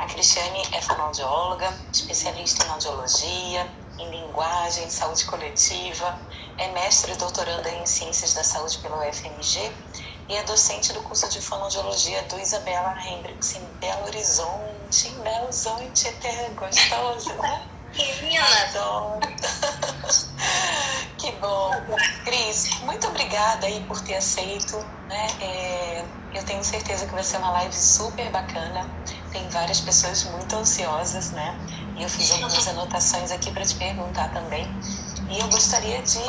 A Cristiane é fonoaudióloga, especialista em audiologia, em linguagem, saúde coletiva, é mestre e doutoranda em Ciências da Saúde pela UFMG e é docente do curso de fonoaudiologia do Isabela Hendricks em Belo Horizonte. Em Belo Horizonte, até gostoso, né? Adoro. Que bom. Cris, muito obrigada aí por ter aceito, né? Eu tenho certeza que vai ser uma live super bacana. Tem várias pessoas muito ansiosas, né? E eu fiz algumas anotações aqui para te perguntar também. E eu gostaria de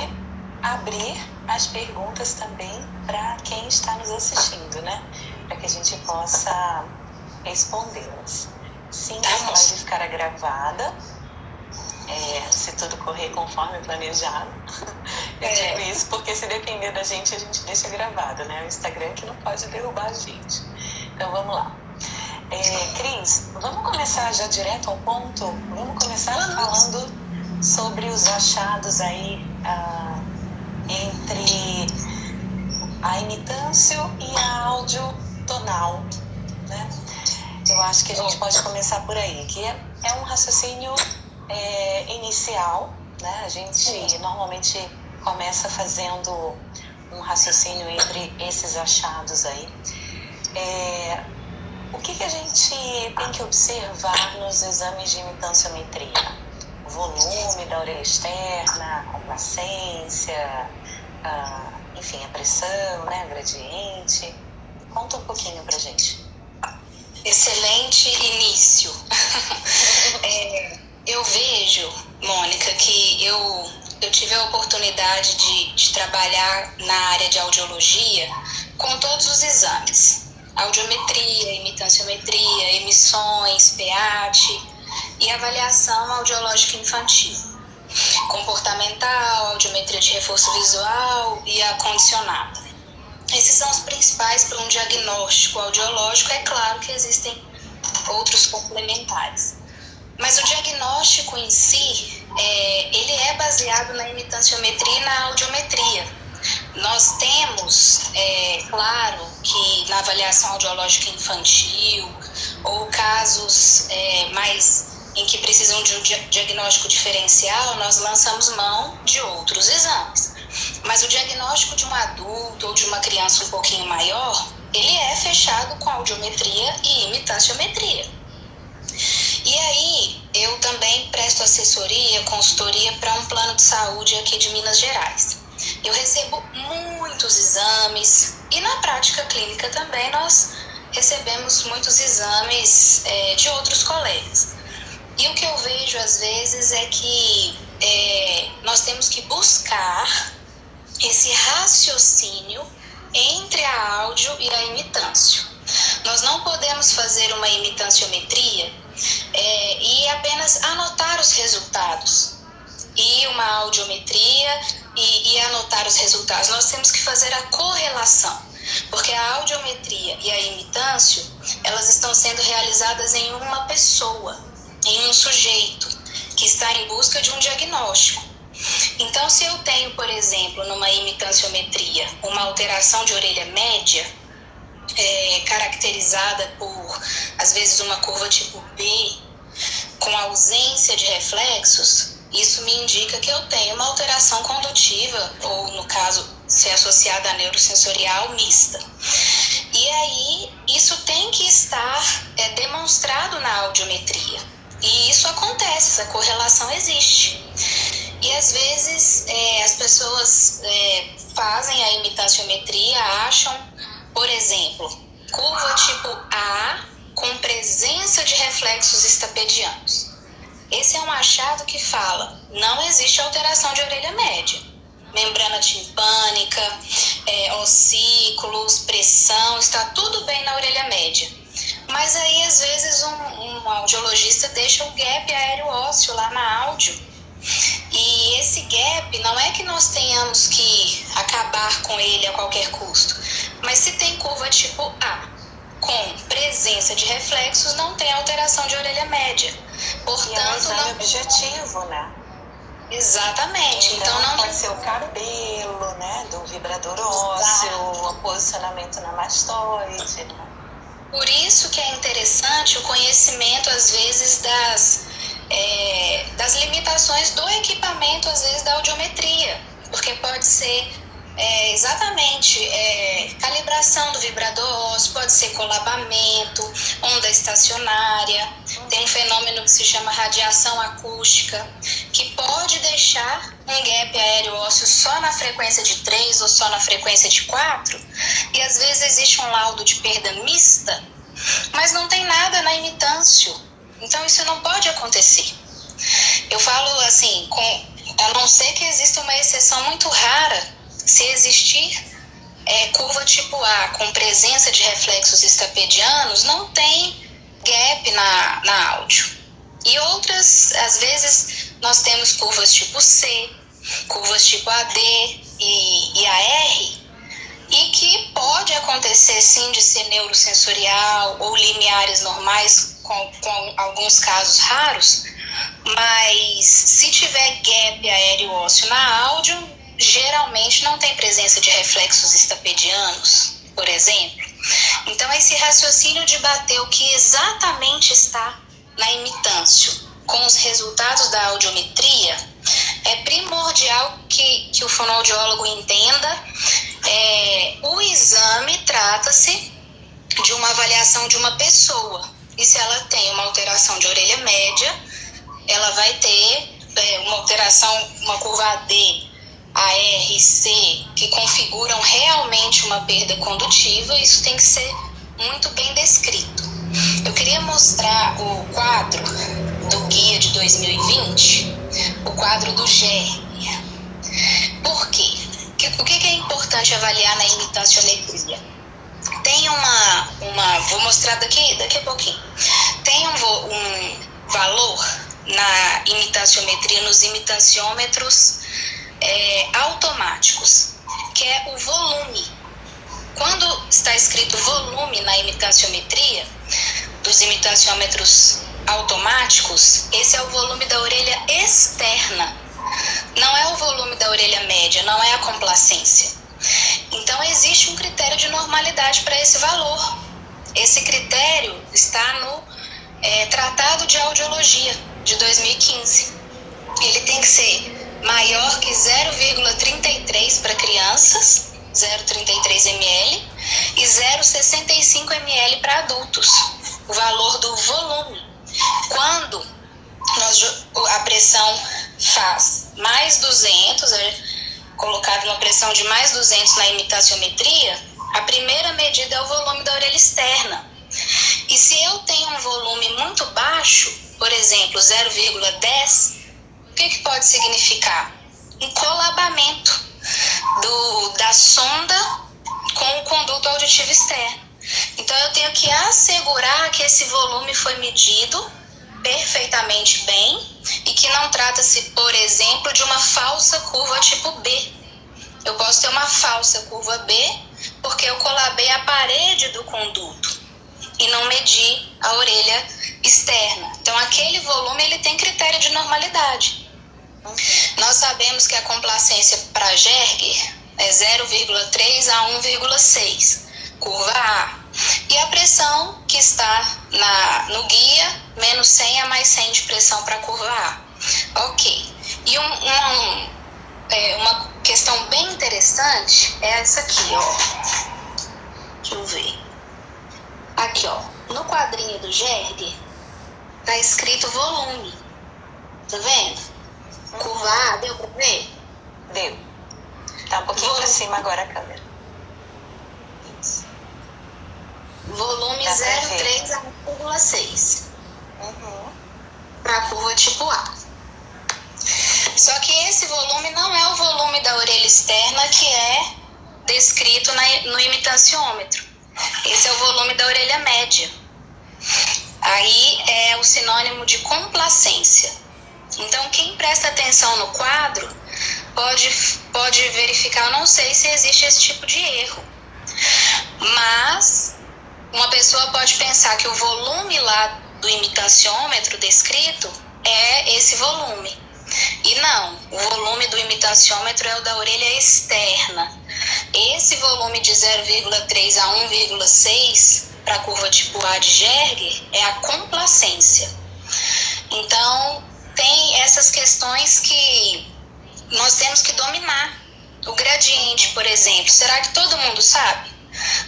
abrir as perguntas também para quem está nos assistindo, né? Para que a gente possa respondê-las. Sim, essa live ficará gravada. Se tudo correr conforme planejado. Eu digo isso porque se depender da gente, a gente deixa gravado, né? O Instagram que não pode derrubar a gente. Então vamos lá. Cris, vamos começar já direto ao ponto? Vamos começar falando sobre os achados aí entre a imitância e a audiotonal, né? Eu acho que a gente pode começar por aí, que é um raciocínio inicial, né? A gente normalmente começa fazendo um raciocínio entre esses achados aí. O que a gente tem que observar nos exames de imitanciometria? O volume da orelha externa, a complacência, enfim, a pressão, né? A gradiente. Conta um pouquinho pra gente. Excelente início. Eu vejo, Mônica, que eu tive a oportunidade de trabalhar na área de audiologia com todos os exames. Audiometria, imitanciometria, emissões, PEAT e avaliação audiológica infantil. Comportamental, audiometria de reforço visual e a condicionada. Esses são os principais para um diagnóstico audiológico. É claro que existem outros complementares. Mas o diagnóstico em si, ele é baseado na imitanciometria e na audiometria. Nós temos, claro, que na avaliação audiológica infantil ou casos mais em que precisam de um diagnóstico diferencial, nós lançamos mão de outros exames. Mas o diagnóstico de um adulto ou de uma criança um pouquinho maior, ele é fechado com audiometria e imitanciometria. E aí, eu também presto assessoria, consultoria para um plano de saúde aqui de Minas Gerais. Eu recebo muitos exames e na prática clínica também nós recebemos muitos exames de outros colegas. E o que eu vejo às vezes é que nós temos que buscar esse raciocínio entre a áudio e a imitância. Nós não podemos fazer uma imitanciometria e apenas anotar os resultados e uma audiometria e anotar os resultados. Nós temos que fazer a correlação, porque a audiometria e a imitância, elas estão sendo realizadas em uma pessoa, em um sujeito que está em busca de um diagnóstico. Então, se eu tenho, por exemplo, numa imitanciometria, uma alteração de orelha média, caracterizada por, às vezes, uma curva tipo B, com ausência de reflexos, isso me indica que eu tenho uma alteração condutiva, ou, no caso, se associada à neurosensorial mista. E aí, isso tem que estar demonstrado na audiometria. E isso acontece, essa correlação existe. E às vezes as pessoas fazem a imitanciometria, acham, por exemplo, curva tipo A com presença de reflexos estapedianos. Esse é um achado que fala, não existe alteração de orelha média. Membrana timpânica, ossículos, pressão, está tudo bem na orelha média. Mas aí, às vezes, um audiologista deixa um gap aéreo ósseo lá na áudio. E esse gap não é que nós tenhamos que acabar com ele a qualquer custo, mas se tem curva tipo A com presença de reflexos, não tem alteração de orelha média. Portanto, e é um exame objetivo, né? Exatamente. Então não pode ser o cabelo, né, do vibrador ósseo, o posicionamento na mastoide, né? Por isso que é interessante o conhecimento, às vezes, das limitações do equipamento, às vezes, da audiometria, porque pode ser exatamente calibração do vibrador ósseo, pode ser colabamento, onda estacionária, tem um fenômeno que se chama radiação acústica, que pode deixar um gap aéreo ósseo só na frequência de 3 ou só na frequência de 4, e às vezes existe um laudo de perda mista, mas não tem nada na imitância. Então isso não pode acontecer. Eu falo assim, a não ser que exista uma exceção muito rara, se existir curva tipo A com presença de reflexos estapedianos, não tem gap na áudio. E outras, às vezes, nós temos curvas tipo C, curvas tipo AD e AR, e que pode acontecer sim de ser neurosensorial ou limiares normais, com alguns casos raros, mas se tiver gap aéreo ósseo na áudio, geralmente não tem presença de reflexos estapedianos, por exemplo. Então, esse raciocínio de bater o que exatamente está na imitância com os resultados da audiometria é primordial que o fonoaudiólogo entenda. O exame trata-se de uma avaliação de uma pessoa, e se ela tem uma alteração de orelha média, ela vai ter uma alteração, uma curva AD, AR, C, que configuram realmente uma perda condutiva. Isso tem que ser muito bem descrito. Eu queria mostrar o quadro do guia de 2020, o quadro do GERG. Por quê? O que é importante avaliar na imitanciometria? Tem vou mostrar daqui a pouquinho. Tem um valor na imitanciometria, nos imitanciômetros automáticos, que é o volume. Quando está escrito volume na imitanciometria, dos imitanciômetros automáticos, esse é o volume da orelha externa, não é o volume da orelha média, não é a complacência. Então existe um critério de normalidade para esse valor. Esse critério está no Tratado de Audiologia de 2015. Ele tem que ser maior que 0,33 para crianças, 0,33 ml, e 0,65 ml para adultos, o valor do volume. Quando a pressão faz mais 200, colocado uma pressão de mais 200 na imitanciometria, a primeira medida é o volume da orelha externa. E se eu tenho um volume muito baixo, por exemplo, 0,10, o que pode significar? Um colabamento da sonda com o conduto auditivo externo. Então eu tenho que assegurar que esse volume foi medido perfeitamente bem e que não trata-se, por exemplo, de uma falsa curva tipo B. Eu posso ter uma falsa curva B porque eu colabei a parede do conduto e não medi a orelha externa. Então aquele volume ele tem critério de normalidade. Nós sabemos que a complacência para Gerger é 0,3 a 1,6, curva A. E a pressão que está no guia, menos 100 a mais 100 de pressão para a curva A. Ok. E uma questão bem interessante é essa aqui, ó. Deixa eu ver. Aqui, ó. No quadrinho do Gerger, tá escrito volume. Tá vendo? Curva A, deu para ver? Deu. Tá um pouquinho para cima agora a câmera. Isso. Volume 0,3 a 1,6. Para a curva tipo A. Só que esse volume não é o volume da orelha externa que é descrito no imitanciômetro. Esse é o volume da orelha média. Aí é o sinônimo de complacência. Então, quem presta atenção no quadro pode verificar, eu não sei se existe esse tipo de erro, mas uma pessoa pode pensar que o volume lá do imitanciômetro descrito é esse volume. E não, o volume do imitanciômetro é o da orelha externa. Esse volume de 0,3 a 1,6 para a curva tipo A de Gerger é a complacência. Então, tem essas questões que nós temos que dominar. O gradiente, por exemplo, será que todo mundo sabe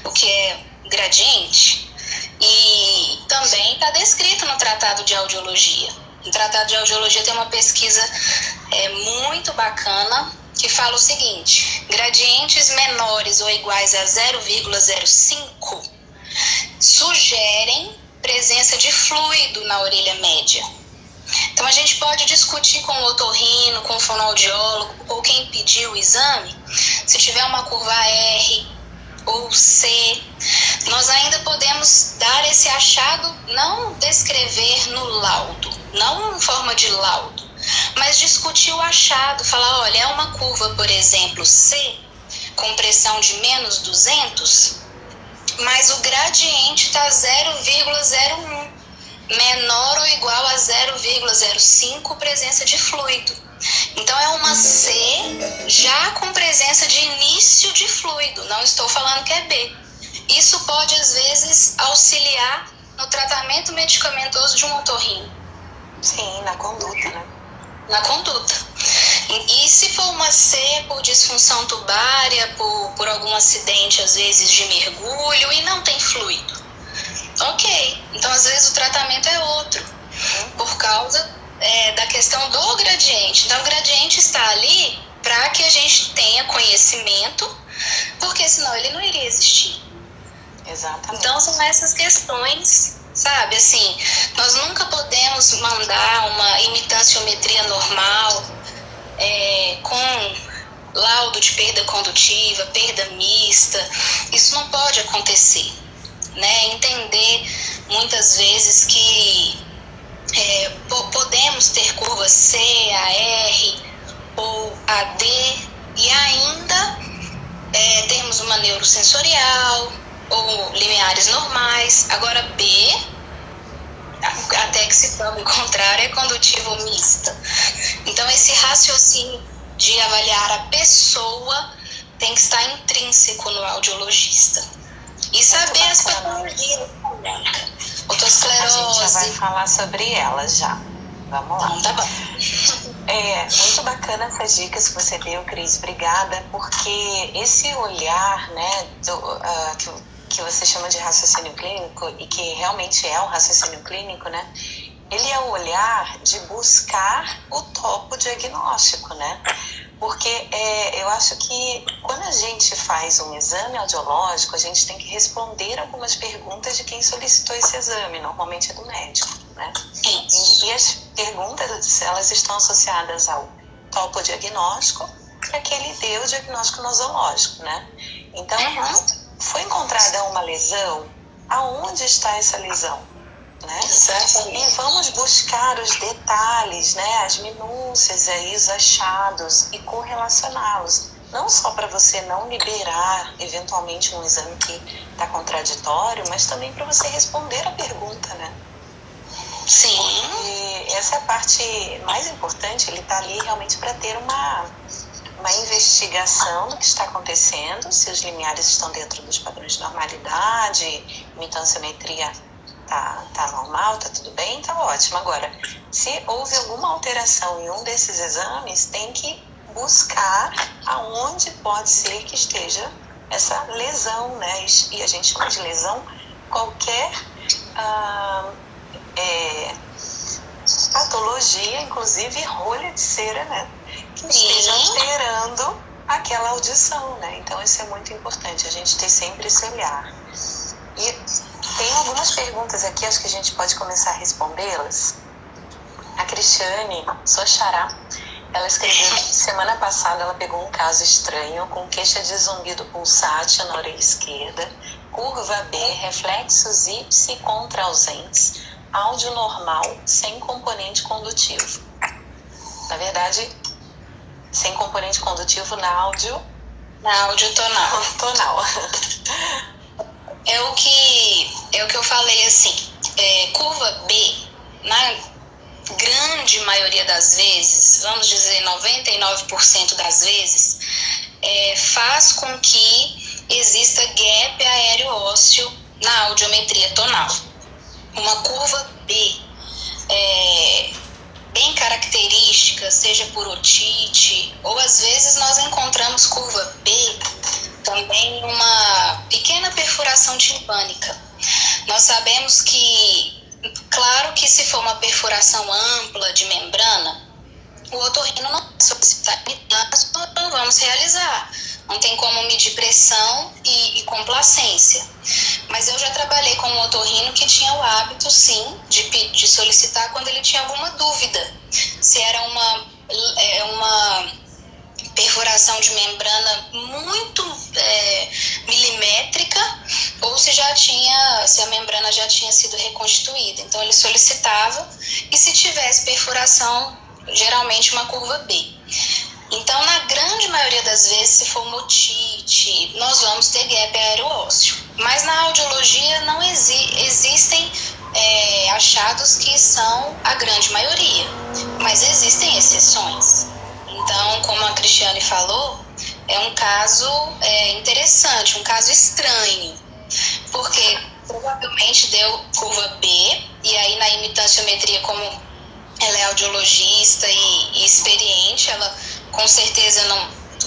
o que é gradiente? E também está descrito no Tratado de Audiologia. No Tratado de Audiologia tem uma pesquisa muito bacana que fala o seguinte: gradientes menores ou iguais a 0,05 sugerem presença de fluido na orelha média. Então a gente pode discutir com o otorrino, com o fonoaudiólogo ou quem pediu o exame, se tiver uma curva R ou C, nós ainda podemos dar esse achado, não descrever no laudo, não em forma de laudo, mas discutir o achado, falar, olha, é uma curva, por exemplo, C, com pressão de menos 200, mas o gradiente está 0,01, menor ou igual a 0,05 presença de fluido. Então é uma C já com presença de início de fluido, não estou falando que é B. Isso pode às vezes auxiliar no tratamento medicamentoso de um otorrino. Sim, na conduta, né? Na conduta. E se for uma C por disfunção tubária, por algum acidente às vezes de mergulho e não tem fluido, ok, então às vezes o tratamento é outro, por causa da questão do gradiente. Então o gradiente está ali para que a gente tenha conhecimento, porque senão ele não iria existir. Exatamente. Então são essas questões, sabe, assim, nós nunca podemos mandar uma imitanciometria normal com laudo de perda condutiva, perda mista, isso não pode acontecer, né? Entender muitas vezes que podemos ter curva C, AR ou AD e ainda temos uma neurosensorial ou limiares normais. Agora B, até que se prove o contrário, é condutiva ou mista. Então esse raciocínio de avaliar a pessoa tem que estar intrínseco no audiologista. E saber as patologias, otosclerose. A gente já vai falar sobre elas já. Vamos lá. Então, tá bom. Muito bacana essas dicas que você deu, Cris. Obrigada, porque esse olhar, né, que você chama de raciocínio clínico, e que realmente é um raciocínio clínico, né, ele é o olhar de buscar o topo diagnóstico, né? Porque eu acho que quando a gente faz um exame audiológico, a gente tem que responder algumas perguntas de quem solicitou esse exame, normalmente é do médico, né? E as perguntas, elas estão associadas ao topo diagnóstico para que ele dê o diagnóstico nosológico, né? Então, foi encontrada uma lesão, aonde está essa lesão? Né? E vamos buscar os detalhes, né? As minúcias aí, os achados e correlacioná-los. Não só para você não liberar eventualmente um exame que está contraditório, mas também para você responder a pergunta, né? Sim. Porque essa é a parte mais importante, ele está ali realmente para ter uma investigação do que está acontecendo, se os limiares estão dentro dos padrões de normalidade, imitanciometria tá normal, tá tudo bem, tá ótimo. Agora, se houve alguma alteração em um desses exames, tem que buscar aonde pode ser que esteja essa lesão, né? E a gente chama de lesão qualquer patologia, inclusive rolha de cera, né? Que esteja alterando aquela audição, né? Então isso é muito importante, a gente ter sempre esse olhar. E tem algumas perguntas aqui, acho que a gente pode começar a respondê-las. A Cristiane, sua xará, ela escreveu que semana passada ela pegou um caso estranho com queixa de zumbido pulsátil na orelha esquerda, curva B, reflexos Y contra ausentes, áudio normal, sem componente condutivo. Na verdade, sem componente condutivo na áudio tonal. É o que eu falei, assim, curva B, na grande maioria das vezes, vamos dizer 99% das vezes, faz com que exista gap aéreo ósseo na audiometria tonal. Uma curva B bem característica, seja por otite, ou às vezes nós encontramos curva B também uma pequena perfuração timpânica. Nós sabemos que, claro que se for uma perfuração ampla de membrana, o otorrino não vai solicitar imidância, nós não vamos realizar. Não tem como medir pressão e complacência. Mas eu já trabalhei com um otorrino que tinha o hábito, sim, de solicitar quando ele tinha alguma dúvida. Se era uma perfuração de membrana muito milimétrica ou se a membrana já tinha sido reconstituída. Então ele solicitava, e se tivesse perfuração, geralmente uma curva B. Então, na grande maioria das vezes, se for otite, nós vamos ter gap aeroósseo. Mas na audiologia não existem achados que são a grande maioria, mas existem exceções. Então, como a Cristiane falou, é um caso interessante, um caso estranho, porque provavelmente deu curva B, e aí na imitanciometria, como ela é audiologista e experiente, ela com certeza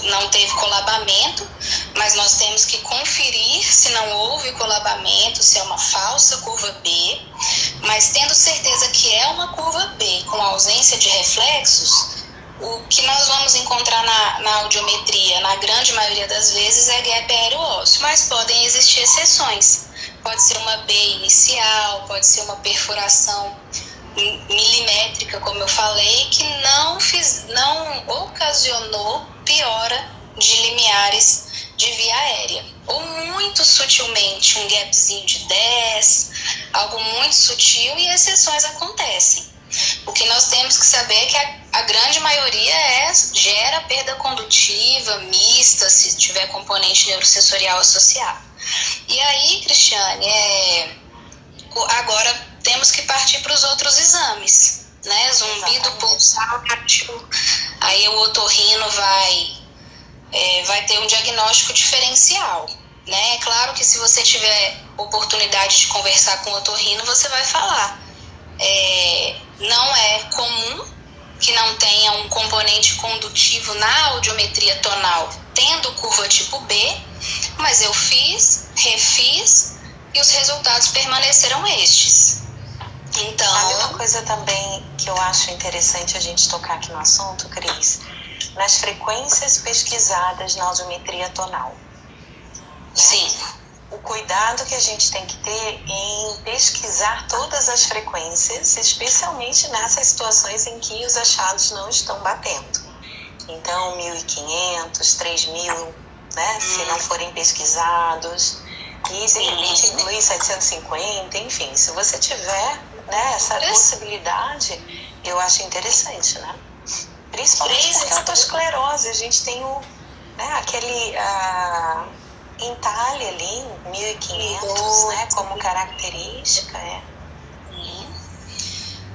não teve colabamento, mas nós temos que conferir se não houve colabamento, se é uma falsa curva B, mas tendo certeza que é uma curva B com ausência de reflexos, o que nós vamos encontrar na audiometria, na grande maioria das vezes, é gap aeroósseo, mas podem existir exceções. Pode ser uma B inicial, pode ser uma perfuração milimétrica, como eu falei, que não ocasionou piora de limiares de via aérea. Ou muito sutilmente, um gapzinho de 10, algo muito sutil, e exceções acontecem. O que nós temos que saber é que a grande maioria gera perda condutiva, mista, se tiver componente neurosensorial associado. E aí, Cristiane, agora temos que partir para os outros exames, né? Zumbido pulsátil, aí o otorrino vai ter um diagnóstico diferencial, né? É claro que se você tiver oportunidade de conversar com o otorrino, você vai falar. Não é comum que não tenha um componente condutivo na audiometria tonal tendo curva tipo B, mas eu refiz e os resultados permaneceram estes. Então, sabe uma coisa também que eu acho interessante a gente tocar aqui no assunto, Cris? Nas frequências pesquisadas na audiometria tonal. Né? Sim. O cuidado que a gente tem que ter em pesquisar todas as frequências, especialmente nessas situações em que os achados não estão batendo. Então, 1.500, 3.000, né? Se não forem pesquisados, e de repente incluir 750, enfim, se você tiver, né, essa possibilidade, eu acho interessante, né? Principalmente porque a autoesclerose, a gente tem aquele entalhe ali, 1.500, né, como característica.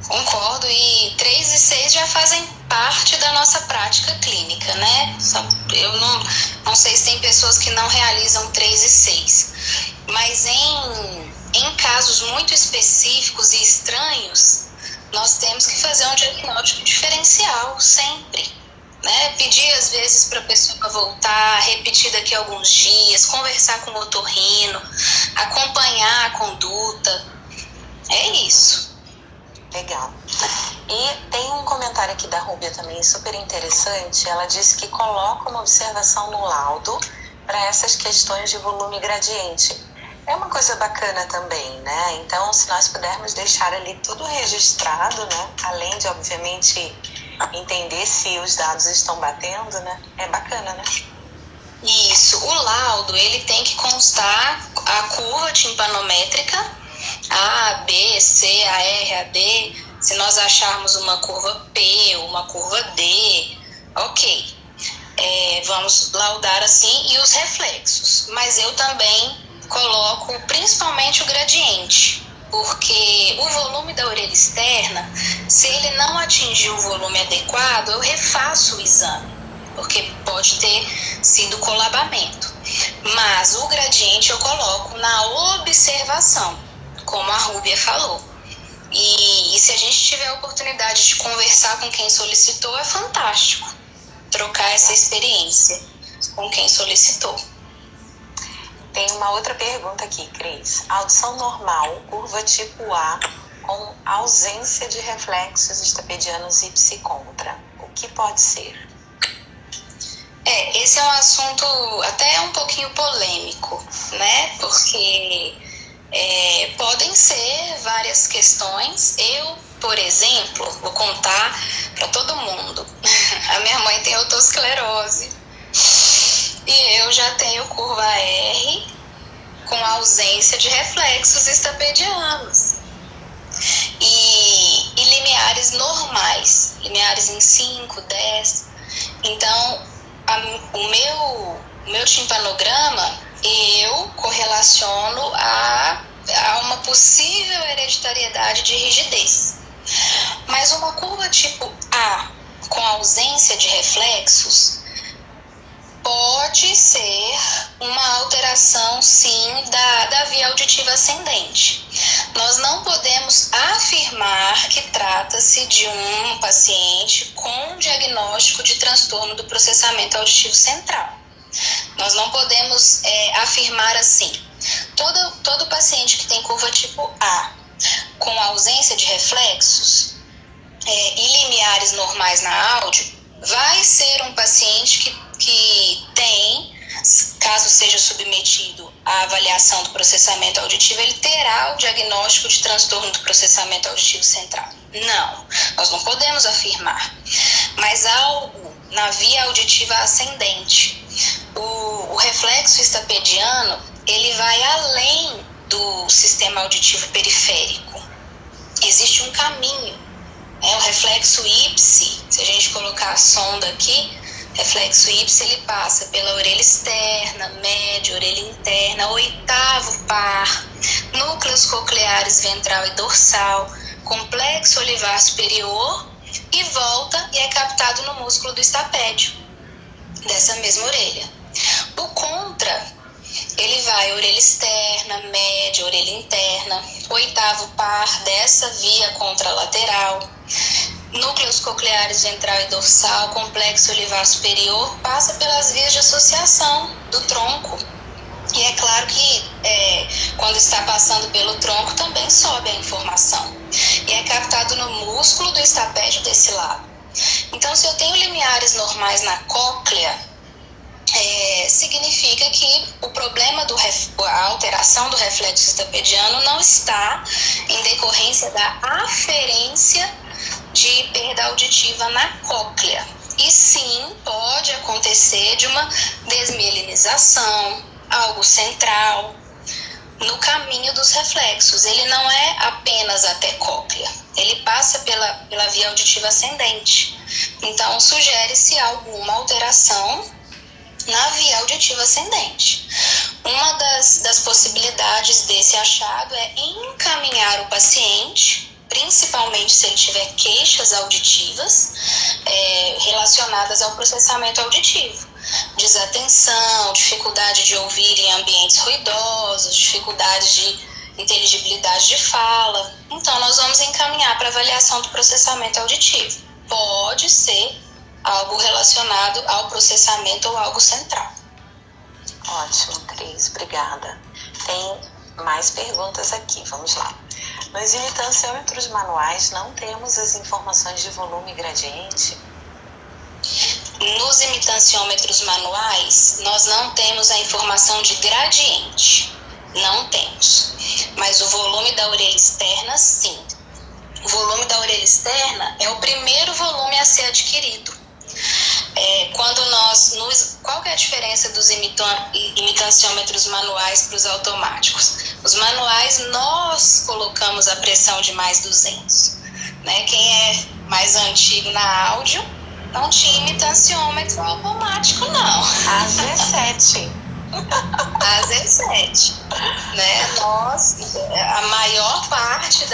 Concordo, e 3 e 6 já fazem parte da nossa prática clínica, né? Eu não sei se tem pessoas que não realizam 3 e 6, mas em casos muito específicos e estranhos, nós temos que fazer um diagnóstico diferencial sempre, né? Pedir às vezes para a pessoa voltar, repetir daqui a alguns dias, conversar com o otorrino, acompanhar a conduta, é isso. Legal. E tem um comentário aqui da Rúbia também super interessante. Ela disse que coloca uma observação no laudo para essas questões de volume gradiente. É uma coisa bacana também, né? Então, se nós pudermos deixar ali tudo registrado, né? Além de, obviamente, entender se os dados estão batendo, né? É bacana, né? Isso. O laudo, ele tem que constar a curva timpanométrica, A, B, C, A, R, A, D. Se nós acharmos uma curva P, uma curva D, ok. Vamos laudar assim, e os reflexos. Mas eu também coloco principalmente o gradiente, porque o volume da orelha externa, se ele não atingir o volume adequado, eu refaço o exame, porque pode ter sido colabamento. Mas o gradiente eu coloco na observação, como a Rúbia falou. E se a gente tiver a oportunidade de conversar com quem solicitou, é fantástico trocar essa experiência com quem solicitou. Tem uma outra pergunta aqui, Cris. Audição normal, curva tipo A, com ausência de reflexos estapedianos ipsi-contra. O que pode ser? Esse é um assunto até um pouquinho polêmico, né? Porque podem ser várias questões. Eu, por exemplo, vou contar para todo mundo. A minha mãe tem otosclerose e eu já tenho curva R com ausência de reflexos estapedianos e limiares normais, limiares em 5, 10. Então, o meu timpanograma eu correlaciono a uma possível hereditariedade de rigidez. Mas uma curva tipo A com ausência de reflexos pode ser uma alteração, sim, da via auditiva ascendente. Nós não podemos afirmar que trata-se de um paciente com diagnóstico de transtorno do processamento auditivo central. Nós não podemos afirmar assim. Todo paciente que tem curva tipo A, com ausência de reflexos e limiares normais na áudio, vai ser um paciente que tem, caso seja submetido à avaliação do processamento auditivo, ele terá o diagnóstico de transtorno do processamento auditivo central. Não, nós não podemos afirmar. Mas algo na via auditiva ascendente. O reflexo estapediano, ele vai além do sistema auditivo periférico. Existe um caminho, o reflexo ipsi, se a gente colocar a sonda aqui, reflexo ipsi, ele passa pela orelha externa, média, orelha interna, oitavo par, núcleos cocleares ventral e dorsal, complexo olivar superior e volta e é captado no músculo do estapédio, dessa mesma orelha. O contra, ele vai orelha externa, média, orelha interna, oitavo par dessa via contralateral, núcleos cocleares ventral e dorsal, complexo olivar superior, passa pelas vias de associação do tronco. E é claro que quando está passando pelo tronco também sobe a informação. E é captado no músculo do estapédio desse lado. Então, se eu tenho limiares normais na cóclea, significa que o problema a alteração do reflexo estapediano não está em decorrência da aferência de perda auditiva na cóclea. E sim, pode acontecer de uma desmielinização, algo central, no caminho dos reflexos. Ele não é apenas até cóclea, ele passa pela via auditiva ascendente. Então, sugere-se alguma alteração na via auditiva ascendente. Uma das possibilidades desse achado é encaminhar o paciente, principalmente se ele tiver queixas auditivas relacionadas ao processamento auditivo. Desatenção, dificuldade de ouvir em ambientes ruidosos, dificuldade de inteligibilidade de fala. Então, nós vamos encaminhar para avaliação do processamento auditivo. Pode ser algo relacionado ao processamento ou algo central. Ótimo, Cris, obrigada. Tem mais perguntas aqui, vamos lá. Nos imitanciômetros manuais não temos as informações de volume e gradiente? Nos imitanciômetros manuais, nós não temos a informação de gradiente, não temos. Mas o volume da orelha externa, sim. O volume da orelha externa é o primeiro volume a ser adquirido. Qual que é a diferença dos imitanciômetros manuais para os automáticos? Os manuais, nós colocamos a pressão de mais 200. Né? Quem é mais antigo na áudio, não tinha imitanciômetro automático, não. A Z7. A Z7. Né? A maior parte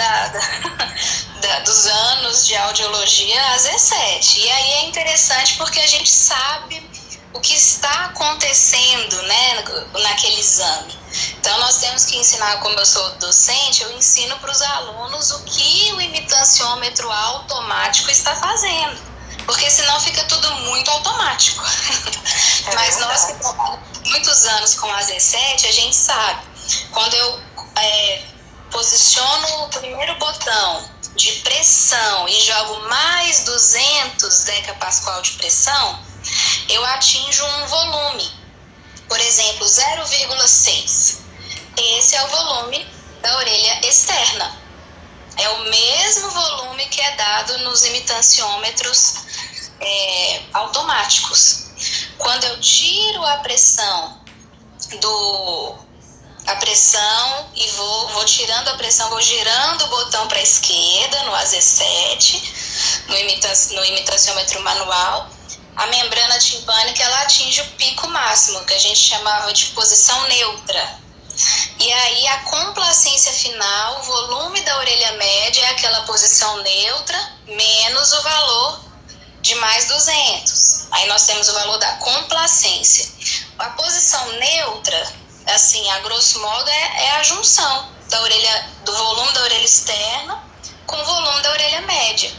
dos anos de audiologia, a Z7. E aí é interessante porque a gente sabe o que está acontecendo, né, naquele exame. Então, nós temos que ensinar, como eu sou docente, eu ensino para os alunos o que o imitanciômetro automático está fazendo, porque senão fica tudo muito automático. Mas nós que trabalhamos muitos anos com a Z7, a gente sabe, quando eu posiciono o primeiro botão de pressão e jogo mais 200 decapascal de pressão, eu atinjo um volume, por exemplo, 0,6. Esse é o volume da orelha externa. É o mesmo volume que é dado nos imitanciômetros automáticos. Quando eu tiro a pressão e vou tirando a pressão, vou girando o botão para a esquerda no AZ7, no imitanciômetro manual, a membrana timpânica ela atinge o pico máximo, que a gente chamava de posição neutra. E aí a complacência final, o volume da orelha média é aquela posição neutra menos o valor de mais 200. Aí nós temos o valor da complacência. A posição neutra, assim, a grosso modo, é a junção do volume da orelha externa com o volume da orelha média.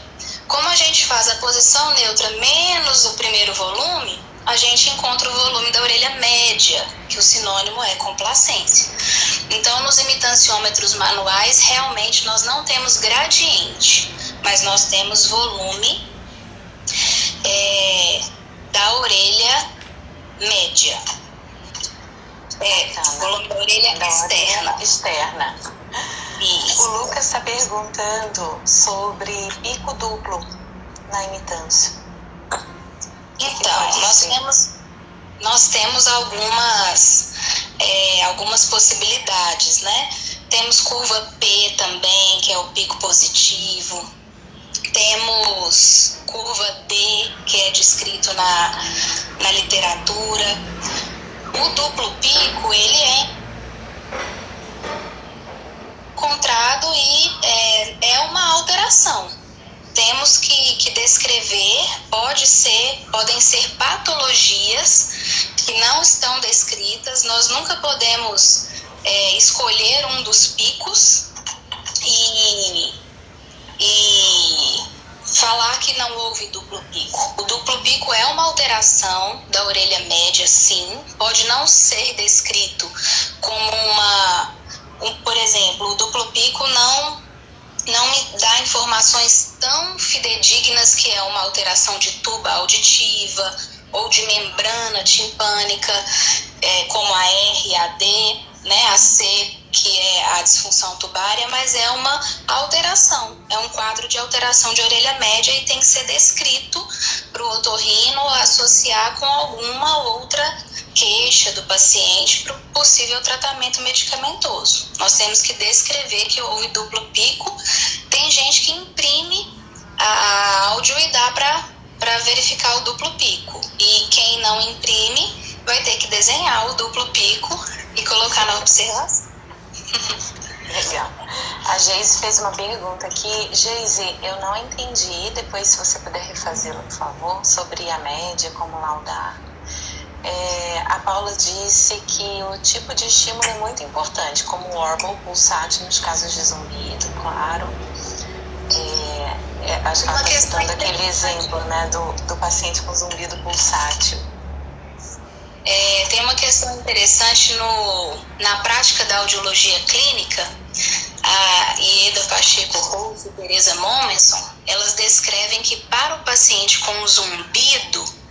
Como a gente faz a posição neutra menos o primeiro volume, a gente encontra o volume da orelha média, que o sinônimo é complacência. Então, nos imitanciômetros manuais, realmente nós não temos gradiente, mas nós temos volume da orelha média. Volume da orelha externa. Isso. O Lucas está perguntando sobre pico duplo na imitância. Então, nós temos algumas possibilidades, né? Temos curva P também, que é o pico positivo. Temos curva D, que é descrito na literatura. O duplo pico, ele é encontrado e é uma alteração. Temos que descrever, podem ser patologias que não estão descritas. Nós nunca podemos escolher um dos picos e falar que não houve duplo pico. O duplo pico é uma alteração da orelha média, sim. Pode não ser descrito como por exemplo, o duplo pico não me dá informações tão fidedignas que é uma alteração de tuba auditiva ou de membrana timpânica, como a R e a D, né, a C, que é a disfunção tubária, mas é uma alteração, é um quadro de alteração de orelha média e tem que ser descrito para o otorrino associar com alguma outra queixa do paciente para o possível tratamento medicamentoso. Nós temos que descrever que houve duplo pico. Tem gente que imprime a áudio e dá para verificar o duplo pico. E quem não imprime vai ter que desenhar o duplo pico e colocar na observação. Legal. A Geise fez uma pergunta aqui. Geise, eu não entendi, depois se você puder refazê-la, por favor, sobre a média, como laudar. A Paula disse que o tipo de estímulo é muito importante, como o Warble pulsátil nos casos de zumbido, claro. Acho que ela está citando aquele exemplo, né, do paciente com zumbido pulsátil. Tem uma questão interessante na prática da audiologia clínica. A Ieda Pacheco Rose e Teresa Momenson, elas descrevem que para o paciente com zumbido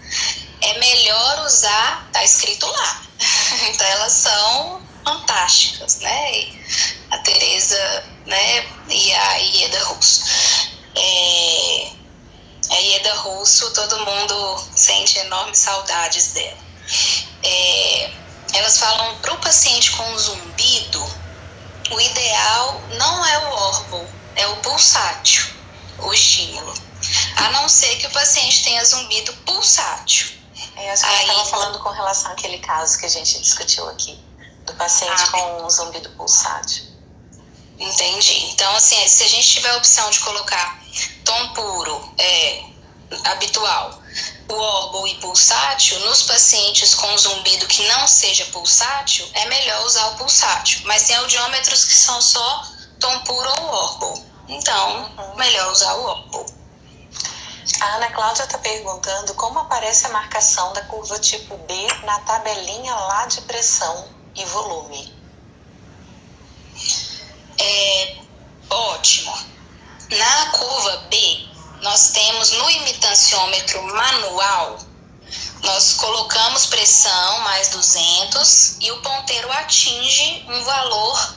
é melhor usar, tá escrito lá. Então elas são fantásticas, né? A Teresa, né, e a Ieda Russo. A Ieda Russo, todo mundo sente enormes saudades dela. Elas falam para o paciente com zumbido, o ideal não é o Warble, é o pulsátil, o estímulo. A não ser que o paciente tenha zumbido pulsátil. Acho que ela estava falando com relação àquele caso que a gente discutiu aqui, do paciente com zumbido pulsátil. Entendi. Então, assim, se a gente tiver a opção de colocar tom puro, habitual, o órbol e pulsátil, nos pacientes com zumbido que não seja pulsátil, é melhor usar o pulsátil. Mas tem audiômetros que são só tom puro ou órbol. Então, melhor usar o órbol. A Ana Cláudia está perguntando como aparece a marcação da curva tipo B na tabelinha lá de pressão e volume. Ótimo. Na curva B, nós temos no imitanciômetro manual, nós colocamos pressão mais 200 e o ponteiro atinge um valor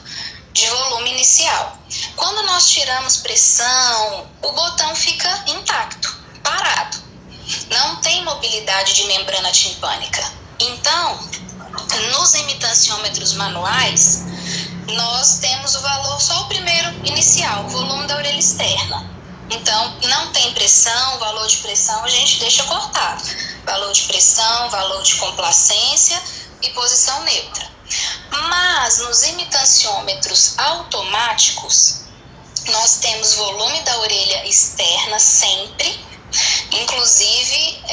de volume inicial. Quando nós tiramos pressão, o botão fica intacto, parado. Não tem mobilidade de membrana timpânica. Então, nos imitanciômetros manuais, nós temos o valor, só o primeiro inicial, o volume da orelha externa. Então, não tem pressão, valor de pressão a gente deixa cortado. Valor de pressão, valor de complacência e posição neutra. Mas nos imitanciômetros automáticos, nós temos volume da orelha externa sempre. Inclusive,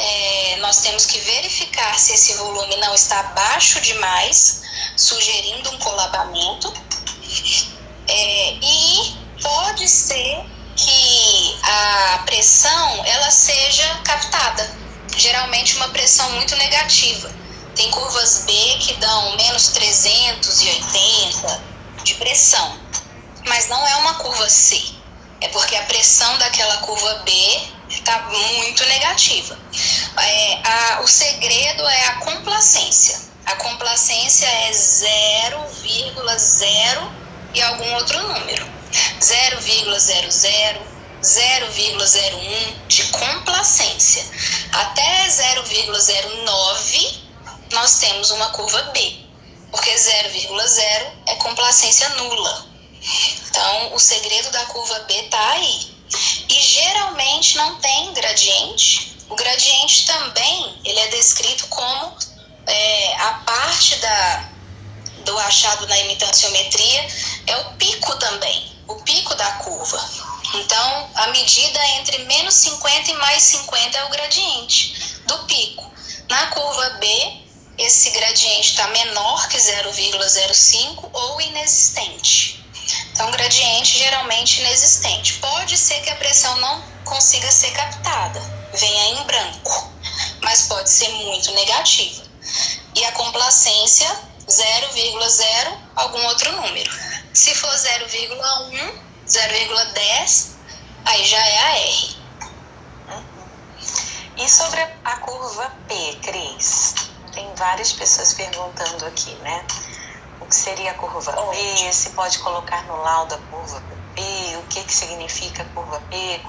nós temos que verificar se esse volume não está baixo demais, sugerindo um colabamento. E pode ser que a pressão ela seja captada, geralmente uma pressão muito negativa. Tem curvas B que dão menos 380 de pressão, mas não é uma curva C, é porque a pressão daquela curva B está muito negativa. O segredo é a complacência. A complacência é 0,0 e algum outro número. 0,00, 0,01 de complacência. Até 0,09 nós temos uma curva B, porque 0,0 é complacência nula. Então, o segredo da curva B está aí. E geralmente não tem gradiente. O gradiente também ele é descrito como a parte do achado na imitanciometria é o pico também, o pico da curva. Então, a medida entre menos 50 e mais 50 é o gradiente do pico. Na curva B, esse gradiente está menor que 0,05 ou inexistente. Então, gradiente geralmente inexistente. Pode ser que a pressão não consiga ser captada, venha em branco, mas pode ser muito negativa. E a complacência, 0,0, algum outro número. Se for 0,1, 0,10, aí já é a R. E sobre a curva P, Cris? Tem várias pessoas perguntando aqui, né? O que seria a curva P? Se pode colocar no laudo a curva P? O que significa a curva P?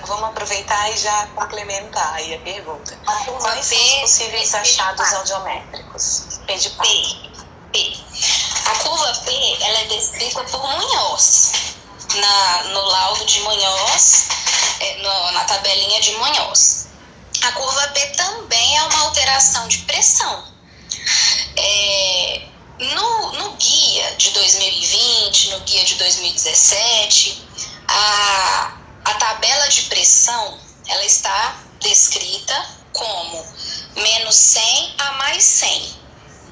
Vamos aproveitar e já complementar aí a pergunta. Quais são os possíveis achados audiométricos? P de pato. P. A curva P ela é descrita por Munhoz, no laudo de Munhoz, na tabelinha de Munhoz. A curva P também é uma alteração de pressão. No guia de 2020, no guia de 2017, a tabela de pressão ela está descrita como menos 100 a mais 100.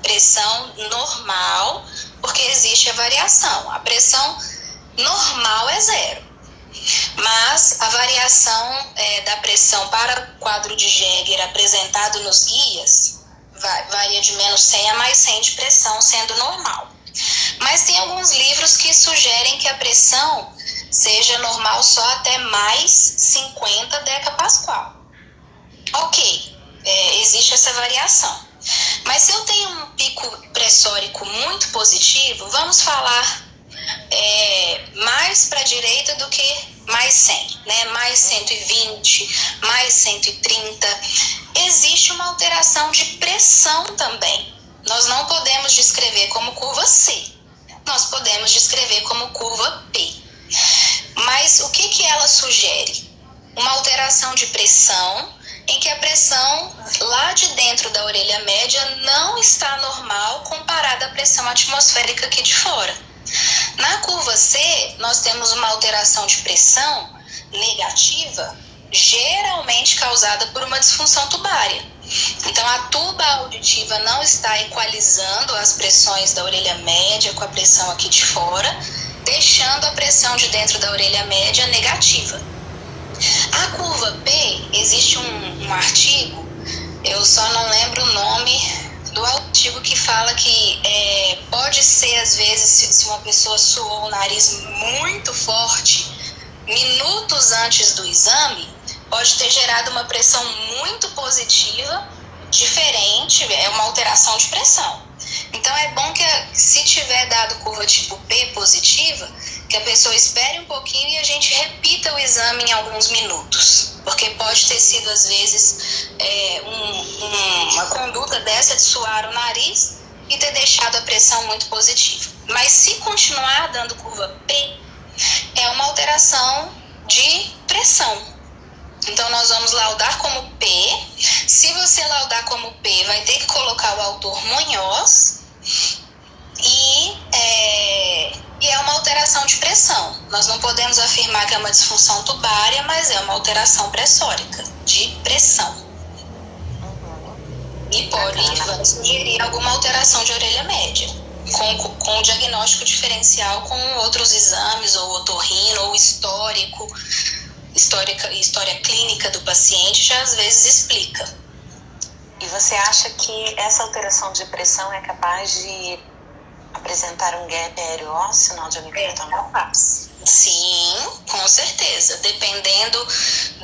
Pressão normal, porque existe a variação. A pressão normal é 0. Mas a variação da pressão para o quadro de Jäger apresentado nos guias varia de menos 100 a mais 100 de pressão, sendo normal. Mas tem alguns livros que sugerem que a pressão seja normal só até mais 50 decapascal. Ok, existe essa variação. Mas se eu tenho um pico pressórico muito positivo, vamos falar mais para a direita do que mais 100, né? Mais 120, mais 130. Existe uma alteração de pressão também. Nós não podemos descrever como curva C, nós podemos descrever como curva P. Mas o que ela sugere? Uma alteração de pressão em que a pressão lá de dentro da orelha média não está normal comparada à pressão atmosférica aqui de fora. Na curva C, nós temos uma alteração de pressão negativa geralmente causada por uma disfunção tubária. Então, a tuba auditiva não está equalizando as pressões da orelha média com a pressão aqui de fora, deixando a pressão de dentro da orelha média negativa. A curva P, existe um artigo, eu só não lembro o nome do artigo, que fala que pode ser, às vezes, se uma pessoa suou o nariz muito forte, minutos antes do exame, pode ter gerado uma pressão muito positiva, diferente, é uma alteração de pressão. Então, é bom que, se tiver dado curva tipo P positiva, que a pessoa espere um pouquinho e a gente repita o exame em alguns minutos. Porque pode ter sido, às vezes, uma conduta dessa de suar o nariz e ter deixado a pressão muito positiva. Mas se continuar dando curva P, é uma alteração de pressão. Então, nós vamos laudar como P. Se você laudar como P, vai ter que colocar o autor Munhoz. E é uma alteração de pressão. Nós não podemos afirmar que é uma disfunção tubária, mas é uma alteração pressórica, de pressão. E vai sugerir alguma alteração de orelha média, com diagnóstico diferencial com outros exames, ou otorrino, ou história clínica do paciente, já às vezes explica. E você acha que essa alteração de pressão é capaz de apresentar um gap aéreo-ósseo na audiomicria tonal? Sim, com certeza. Dependendo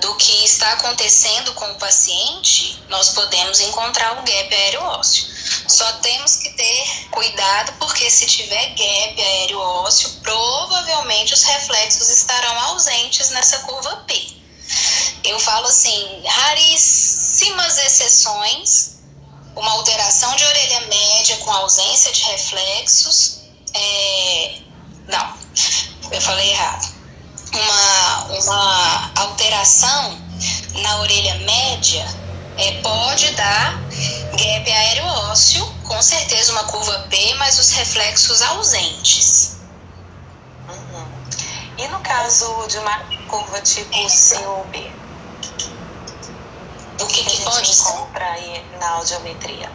do que está acontecendo com o paciente, nós podemos encontrar um gap aéreo-ósseo. Só temos que ter cuidado, porque se tiver gap aéreo-ósseo, provavelmente os reflexos estarão ausentes nessa curva P. Eu falo assim, raríssimas exceções, uma alteração de orelha média com ausência de reflexos, não, eu falei errado. Uma alteração na orelha média pode dar gap aéreo-ósseo, com certeza uma curva P, mas os reflexos ausentes. E no caso de uma curva tipo COB? O que a gente pode encontra aí na audiometria?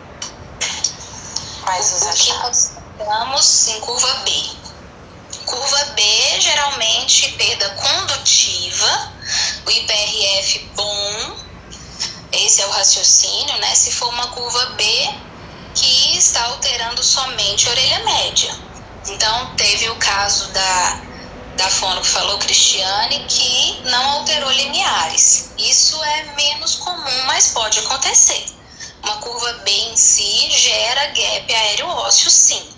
Quais os achados? O que nós encontramos em curva B? Curva B, geralmente perda condutiva, o IPRF bom, esse é o raciocínio, né? Se for uma curva B que está alterando somente a orelha média. Então, teve o caso da fono que falou, Cristiane, que não alterou limiares. Isso é menos comum, mas pode acontecer. Uma curva B em si gera gap aéreo-ósseo, sim.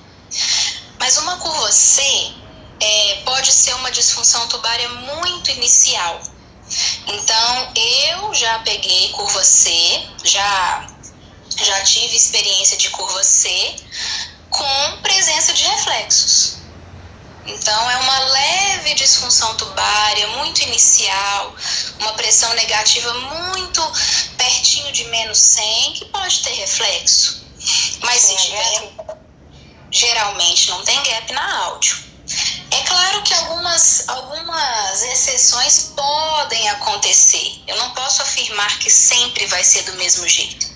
Mas uma curva C pode ser uma disfunção tubária muito inicial. Então, eu já peguei curva C, já tive experiência de curva C com presença de reflexos. Então, é uma leve disfunção tubária, muito inicial, uma pressão negativa muito pertinho de menos 100, que pode ter reflexo. Mas se tiver, geralmente não tem gap na áudio. É claro que algumas exceções podem acontecer. Eu não posso afirmar que sempre vai ser do mesmo jeito.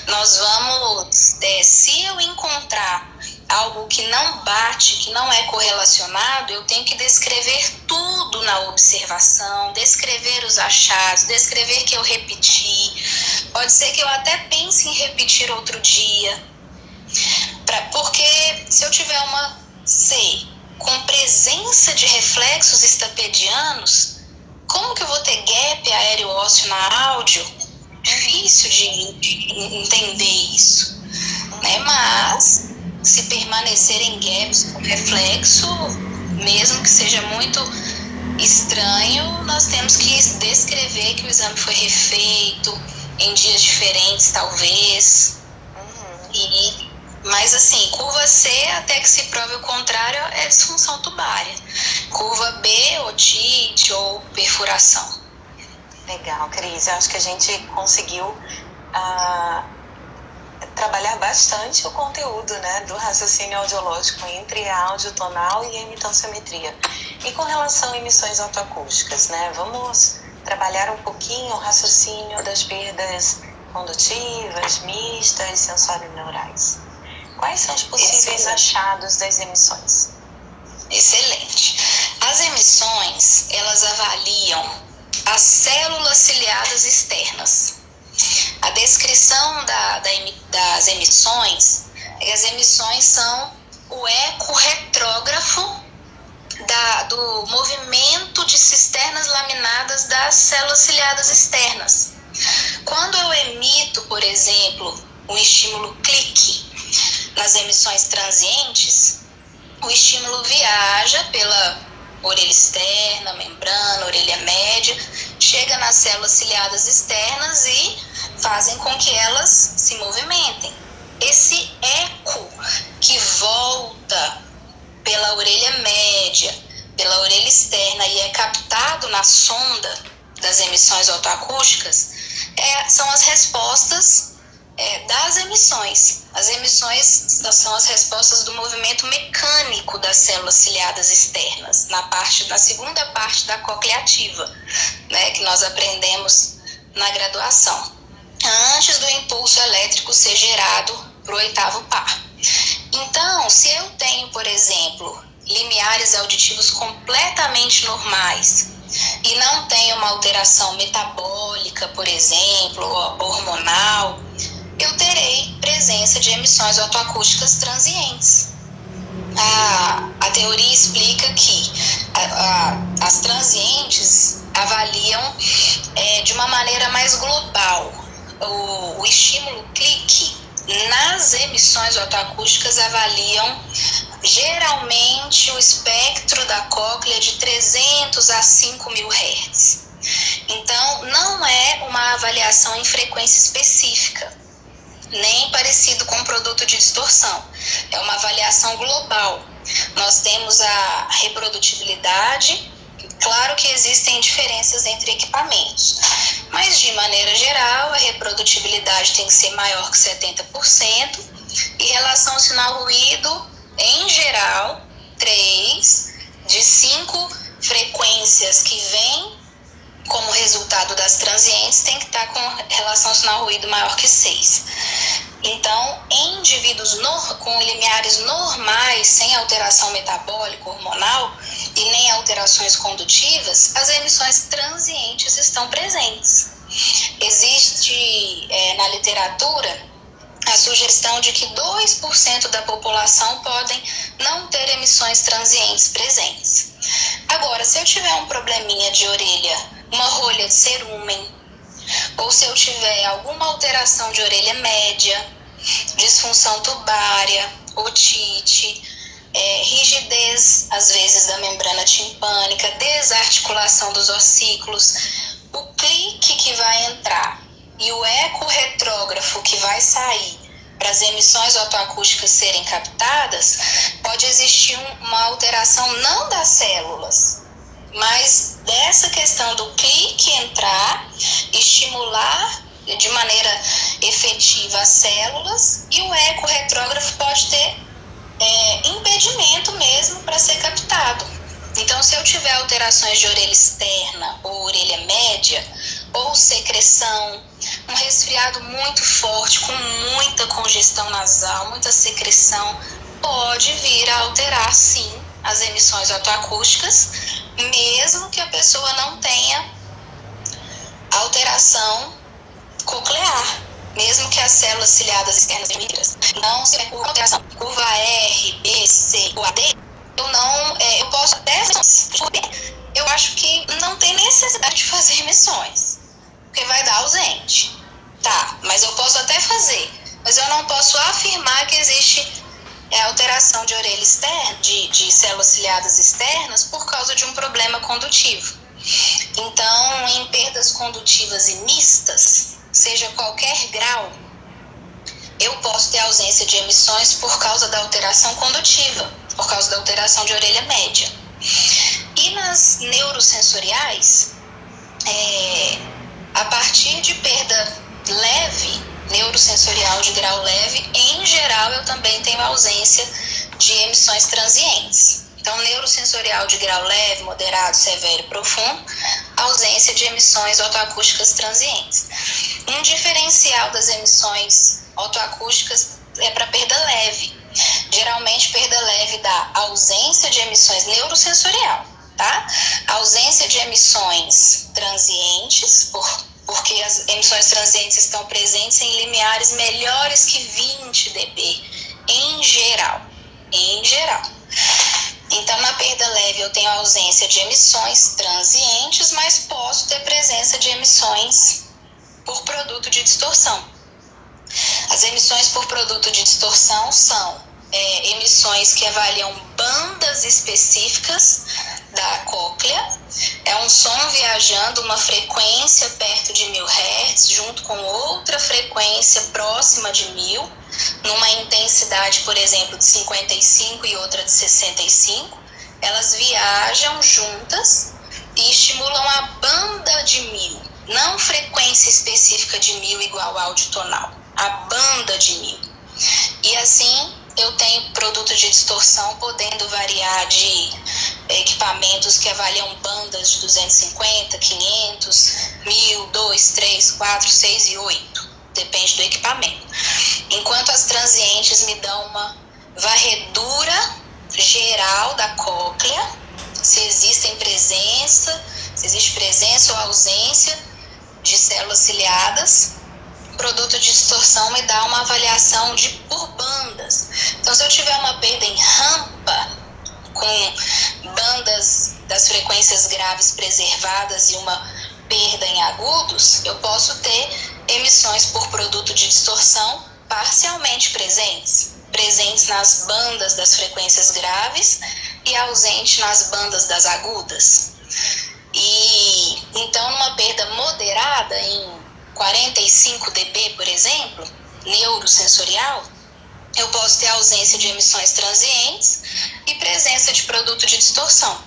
Nós vamos, se eu encontrar algo que não bate, que não é correlacionado, eu tenho que descrever tudo na observação, descrever os achados, descrever que eu repeti. Pode ser que eu até pense em repetir outro dia. Porque se eu tiver uma C com presença de reflexos estapedianos, como que eu vou ter gap aéreo-ósseo na áudio? Difícil de entender isso, né? Mas se permanecerem gaps com reflexo, mesmo que seja muito estranho, nós temos que descrever que o exame foi refeito em dias diferentes, talvez. Mas assim, curva C, até que se prove o contrário, é disfunção tubária. Curva B, otite ou perfuração. Legal, Cris. Eu acho que a gente conseguiu trabalhar bastante o conteúdo, né, do raciocínio audiológico entre a audiotonal e a emitanciometria. E com relação a emissões autoacústicas, né, vamos trabalhar um pouquinho o raciocínio das perdas condutivas, mistas, sensório-neurais. Quais são os possíveis achados das emissões? Excelente. As emissões, elas avaliam as células ciliadas externas. A descrição das emissões é que as emissões são o eco retrógrafo do movimento de cisternas laminadas das células ciliadas externas. Quando eu emito, por exemplo, um estímulo clique nas emissões transientes, o estímulo viaja pela orelha externa, membrana, orelha média, chega nas células ciliadas externas e fazem com que elas se movimentem. Esse eco que volta pela orelha média, pela orelha externa e é captado na sonda das emissões otoacústicas, são as respostas das emissões. As emissões são as respostas do movimento mecânico das células ciliadas externas, na segunda parte da cóclea ativa, né, que nós aprendemos na graduação, antes do impulso elétrico ser gerado para o oitavo par. Então, se eu tenho, por exemplo, limiares auditivos completamente normais e não tenho uma alteração metabólica, por exemplo, ou hormonal, eu terei presença de emissões otoacústicas transientes. A teoria explica que as transientes avaliam de uma maneira mais global. O estímulo clique nas emissões otoacústicas avaliam geralmente o espectro da cóclea de 300 a 5.000 Hz. Então, não é uma avaliação em frequência específica, nem parecido com produto de distorção. É uma avaliação global. Nós temos a reprodutibilidade. Claro que existem diferenças entre equipamentos, mas de maneira geral a reprodutibilidade tem que ser maior que 70% e relação sinal-ruído, em geral, 3 de 5 frequências que vêm como resultado das transientes tem que estar com relação sinal-ruído maior que 6. Então, em indivíduos com limiares normais, sem alteração metabólica, hormonal e nem alterações condutivas, as emissões transientes estão presentes. Existe na literatura a sugestão de que 2% da população podem não ter emissões transientes presentes. Agora, se eu tiver um probleminha de orelha, uma rolha de cerúmen, ou se eu tiver alguma alteração de orelha média, disfunção tubária, otite, rigidez, às vezes, da membrana timpânica, desarticulação dos ossículos, o clique que vai entrar e o eco retrógrafo que vai sair para as emissões otoacústicas serem captadas, pode existir uma alteração não das células, mas dessa questão do clique entrar, estimular de maneira efetiva as células, e o eco retrógrafo pode ter impedimento mesmo para ser captado. Então, se eu tiver alterações de orelha externa ou orelha média, ou secreção, um resfriado muito forte, com muita congestão nasal, muita secreção, pode vir a alterar, sim, as emissões otoacústicas, mesmo que a pessoa não tenha alteração coclear, mesmo que as células ciliadas externas migras. Então, se é alteração curva R, B, C ou AD, eu posso até eu acho que não tem necessidade de fazer emissões, porque vai dar ausente. Tá, mas eu posso até fazer, mas eu não posso afirmar que existe alteração de orelha externa, de células ciliadas externas por causa de um problema condutivo. Então, em perdas condutivas e mistas, seja qualquer grau, eu posso ter ausência de emissões por causa da alteração condutiva, por causa da alteração de orelha média. E nas neurosensoriais, a partir de perda leve, neurosensorial de grau leve, em geral eu também tenho ausência de emissões transientes. Então, neurosensorial de grau leve, moderado, severo e profundo, ausência de emissões otoacústicas transientes. Um diferencial das emissões otoacústicas é para perda leve. Geralmente, perda leve dá ausência de emissões neurosensorial, tá? Ausência de emissões transientes, porque as emissões transientes estão presentes em limiares melhores que 20 dB, em geral. Então, na perda leve, eu tenho ausência de emissões transientes, mas posso ter presença de emissões por produto de distorção. As emissões por produto de distorção são emissões que avaliam bandas específicas da cóclea. É um som viajando uma frequência perto de 1000 Hz, junto com outra frequência próxima de 1000, numa intensidade, por exemplo, de 55 e outra de 65. Elas viajam juntas e estimulam a banda de 1000, não frequência específica de 1000 igual áudio tonal, a banda de 1000. E assim eu tenho produto de distorção podendo variar de equipamentos que avaliam bandas de 250, 500, 1000, 2, 3, 4, 6 e 8. Depende do equipamento. Enquanto as transientes me dão uma varredura geral da cóclea, se existe presença ou ausência de células ciliadas. Produto de distorção me dá uma avaliação por bandas. Então, se eu tiver uma perda em rampa, com bandas das frequências graves preservadas e uma perda em agudos, eu posso ter emissões por produto de distorção parcialmente presentes nas bandas das frequências graves e ausente nas bandas das agudas. E então, numa perda moderada, em 45 dB, por exemplo, neurosensorial, eu posso ter ausência de emissões transientes e presença de produto de distorção.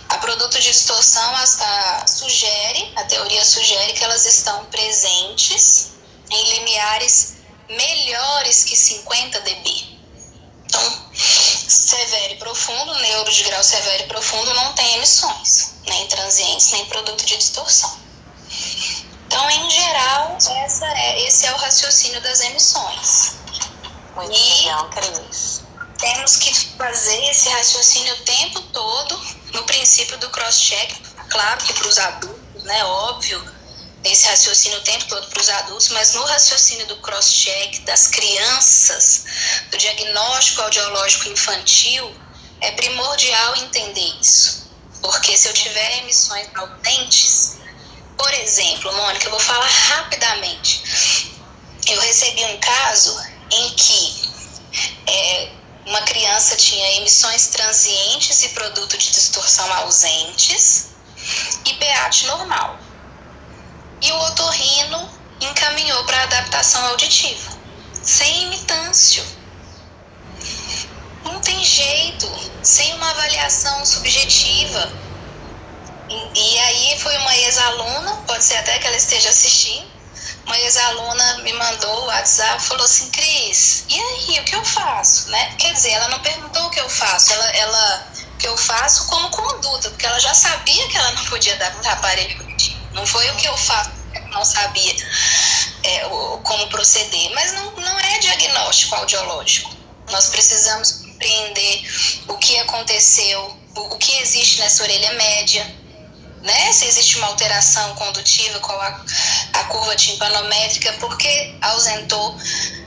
A produto de distorção, a teoria sugere que elas estão presentes em limiares melhores que 50 dB. Então, severo e profundo, neuro de grau severo e profundo não tem emissões, nem transientes, nem produto de distorção. Então, em geral, esse é o raciocínio das emissões. Muito legal, Cris. Temos que fazer esse raciocínio o tempo todo no princípio do cross-check, claro que para os adultos, né, óbvio, esse raciocínio o tempo todo para os adultos, mas no raciocínio do cross-check das crianças, do diagnóstico audiológico infantil, é primordial entender isso. Porque se eu tiver emissões ausentes, por exemplo, Mônica, eu vou falar rapidamente. Eu recebi um caso em que uma criança tinha emissões transientes e produto de distorção ausentes e PEAT normal. E o otorrino encaminhou para adaptação auditiva, sem imitância. Não tem jeito, sem uma avaliação subjetiva. E aí foi uma ex-aluna, pode ser até que ela esteja assistindo, uma ex-aluna me mandou o WhatsApp e falou assim: Cris, e aí, o que eu faço? Né? Quer dizer, ela não perguntou o que eu faço, o que eu faço como conduta, porque ela já sabia que ela não podia dar aparelho auditivo. Não foi o que eu faço, porque ela não sabia como proceder, mas não é diagnóstico audiológico. Nós precisamos compreender o que aconteceu, o que existe nessa orelha média, né? Se existe uma alteração condutiva, qual a curva timpanométrica, porque ausentou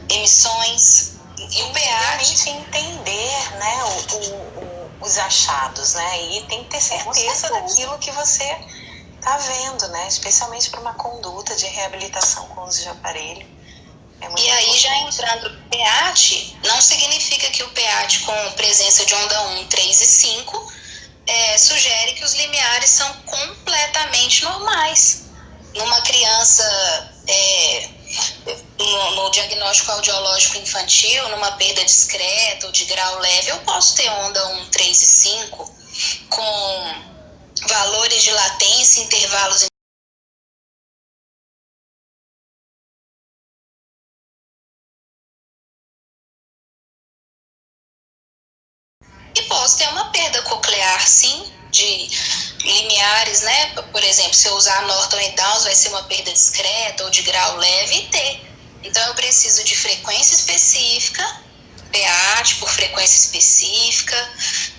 emissões e o PEAT. Entender, né, os achados, né, e tem que ter certeza daquilo que você está vendo, né, especialmente para uma conduta de reabilitação com uso de aparelho. E aí, já entrando no PEAT, não significa que o PEAT com presença de onda 1, 3 e 5 sugere que os limiares são completamente normais. Numa criança, no diagnóstico audiológico infantil, numa perda discreta ou de grau leve, eu posso ter onda 1, 3 e 5 com valores de latência, intervalos e posso ter uma perda coclear, sim, de limiares, né? Por exemplo, se eu usar Norton e Downs, vai ser uma perda discreta ou de grau leve e T. Então, eu preciso de frequência específica, PAT por frequência específica,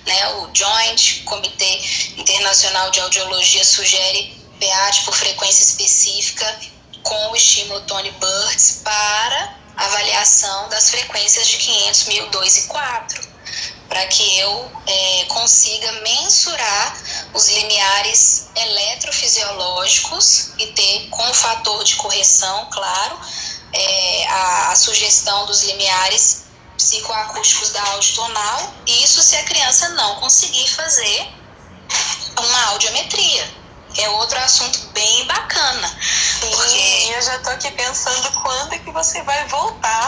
né? O Joint, Comitê Internacional de Audiologia, sugere PAT por frequência específica com o estímulo Tony Burt's para avaliação das frequências de 500, 1000, 2 e 4, para que eu consiga mensurar os limiares eletrofisiológicos e ter, com o fator de correção, claro, a sugestão dos limiares psicoacústicos da audiotonal, isso se a criança não conseguir fazer uma audiometria. É outro assunto bem bacana. Sim, porque eu já tô aqui pensando quando é que você vai voltar